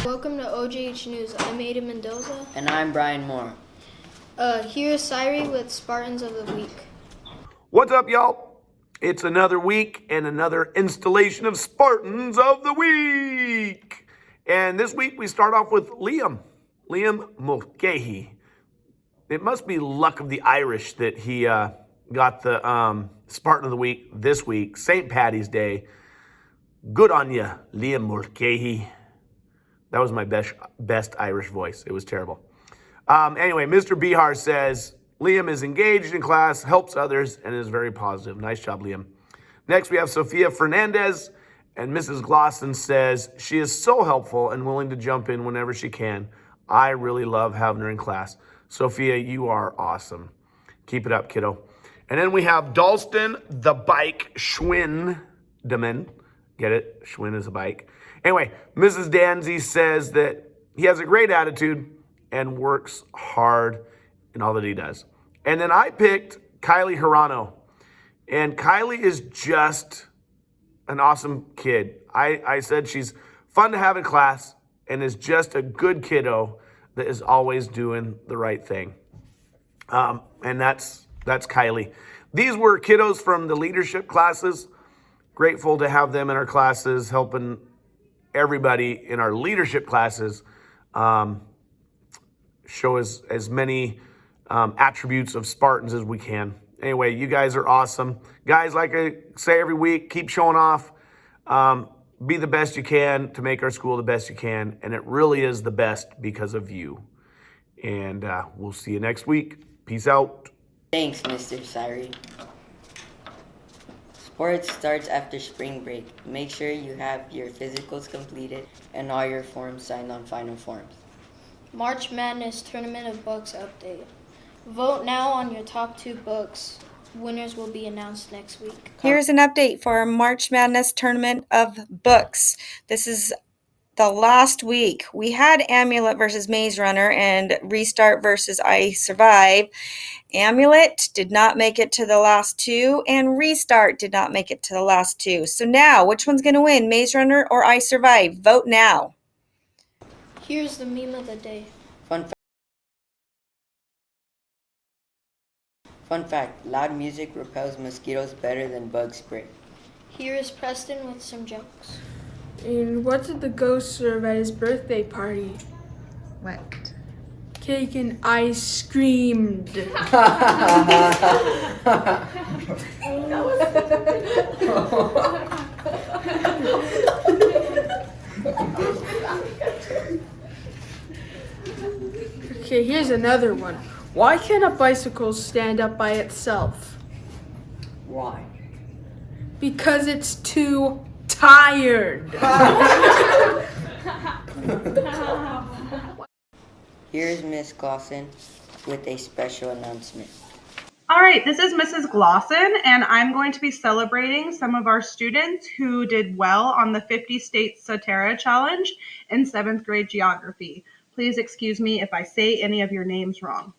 Welcome to OJH News. I'm Ada Mendoza. And I'm Brian Moore. Here's Syrie with Spartans of the Week. What's up, y'all? It's another week and another installation of Spartans of the Week. And this week we start off with Liam Mulcahy. It must be luck of the Irish that he got the Spartan of the Week this week, St. Paddy's Day. Good on you, Liam Mulcahy. That was my best Irish voice. It was terrible. Anyway, Mr. Bihar says, Liam is engaged in class, helps others, and is very positive. Nice job, Liam. Next, we have Sophia Fernandez, and Mrs. Glosson says, she is so helpful and willing to jump in whenever she can. I really love having her in class. Sophia, you are awesome. Keep it up, kiddo. And then we have Dalston the Bike Schwindeman. Get it? Schwinn is a bike. Anyway, Mrs. Danzy says that he has a great attitude and works hard in all that he does. And then I picked Kylie Hirano. And Kylie is just an awesome kid. I said she's fun to have in class and is just a good kiddo that is always doing the right thing. And that's Kylie. These were kiddos from the leadership classes. Grateful to have them in our classes, helping everybody in our leadership classes show as many attributes of Spartans as we can. Anyway, you guys are awesome. Guys, like I say every week, keep showing off. Be the best you can to make our school the best you can. And it really is the best because of you. And we'll see you next week. Peace out. Thanks, Mr. Syrie. Sports starts after spring break. Make sure you have your physicals completed and all your forms signed on final forms. March Madness Tournament of Books update. Vote now on your top 2 books. Winners will be announced next week. Here's an update for our March Madness Tournament of Books. This is the last week. We had Amulet versus Maze Runner and Restart versus I Survive. Amulet did not make it to the last 2, and Restart did not make it to the last 2. So now, which one's going to win, Maze Runner or I Survive? Vote now. Here's the meme of the day. Fun fact, loud music repels mosquitoes better than bug spray. Here is Preston with some jokes. And what did the ghost serve at his birthday party? What? Cake and ice cream. Okay, here's another one. Why can't a bicycle stand up by itself? Why? Because it's too tired. Here's Miss Glosson with a special announcement. All right, this is Mrs. Glosson, and I'm going to be celebrating some of our students who did well on the 50 States Satara Challenge in 7th grade geography. Please excuse me if I say any of your names wrong.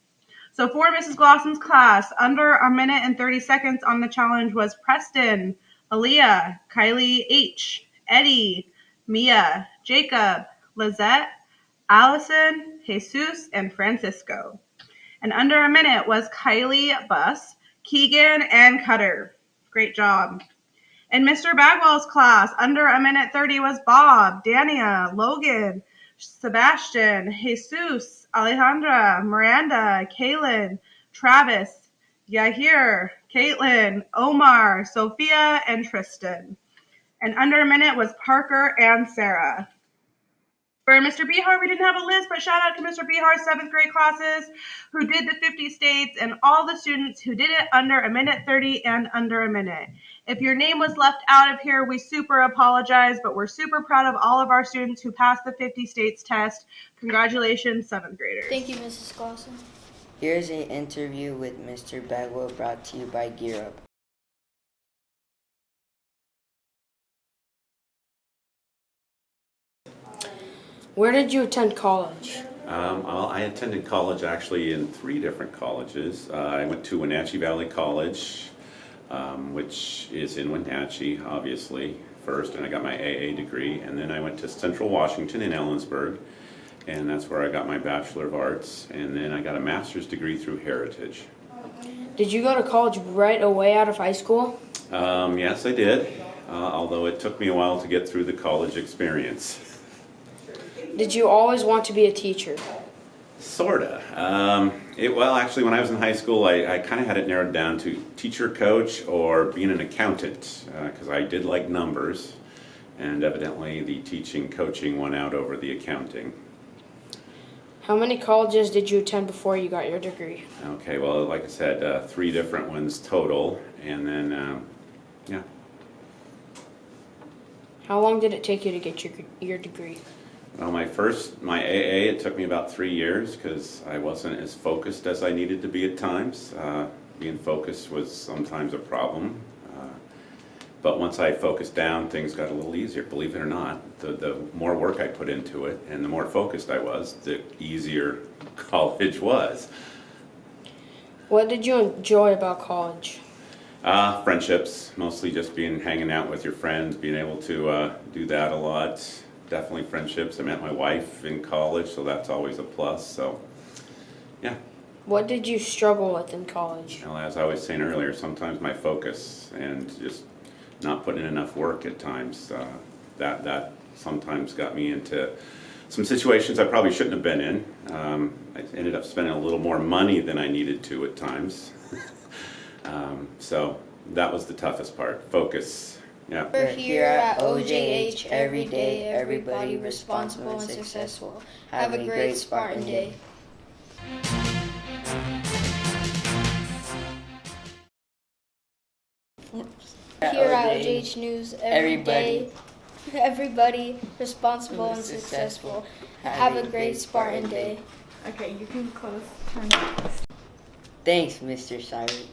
So for Mrs. Glosson's class, under a minute and 30 seconds on the challenge was Preston, Aaliyah, Kylie H., Eddie, Mia, Jacob, Lizette, Allison, Jesus, and Francisco. And under a minute was Kylie, Bus, Keegan, and Cutter. Great job. In Mr. Bagwell's class, under a minute 30 was Bob, Dania, Logan, Sebastian, Jesus, Alejandra, Miranda, Kaylin, Travis, Yahir, Caitlin, Omar, Sophia, and Tristan. And under a minute was Parker and Sarah. For Mr. Bihar, we didn't have a list, but shout out to Mr. Bihar's 7th grade classes who did the 50 states and all the students who did it under a minute 30 and under a minute. If your name was left out of here, we super apologize, but we're super proud of all of our students who passed the 50 states test. Congratulations, 7th graders. Thank you, Mrs. Glosson. Here's an interview with Mr. Bagwell brought to you by Gear Up. Where did you attend college? I attended college actually in 3 different colleges. I went to Wenatchee Valley College, which is in Wenatchee, obviously. first, and I got my AA degree, and then I went to Central Washington in Ellensburg, and that's where I got my Bachelor of Arts, and then I got a master's degree through Heritage. Did you go to college right away out of high school? Yes, I did, although it took me a while to get through the college experience. Did you always want to be a teacher? Sorta. Well, actually, when I was in high school, I kind of had it narrowed down to teacher, coach, or being an accountant, because I did like numbers, and evidently the teaching, coaching won out over the accounting. How many colleges did you attend before you got your degree? Okay, well, like I said, 3 different ones total, and then, yeah. How long did it take you to get your degree? Well, my AA, it took me about 3 years because I wasn't as focused as I needed to be at times. Being focused was sometimes a problem. But once I focused down, things got a little easier, believe it or not. The more work I put into it and the more focused I was, the easier college was. What did you enjoy about college? Friendships, mostly just hanging out with your friends, being able to do that a lot. Definitely friendships. I met my wife in college, so that's always a plus. So, yeah. What did you struggle with in college? Well, as I was saying earlier, sometimes my focus and just not putting in enough work at times, that sometimes got me into some situations I probably shouldn't have been in. I ended up spending a little more money than I needed to at times. So that was the toughest part, focus. Yeah. We're here at OJH every day, everybody responsible and successful. Have a great Spartan day. Here at OJH News every day, everybody responsible and successful. Have a great Spartan day. Okay, you can close. Turn. Thanks, Mr. Cyrus.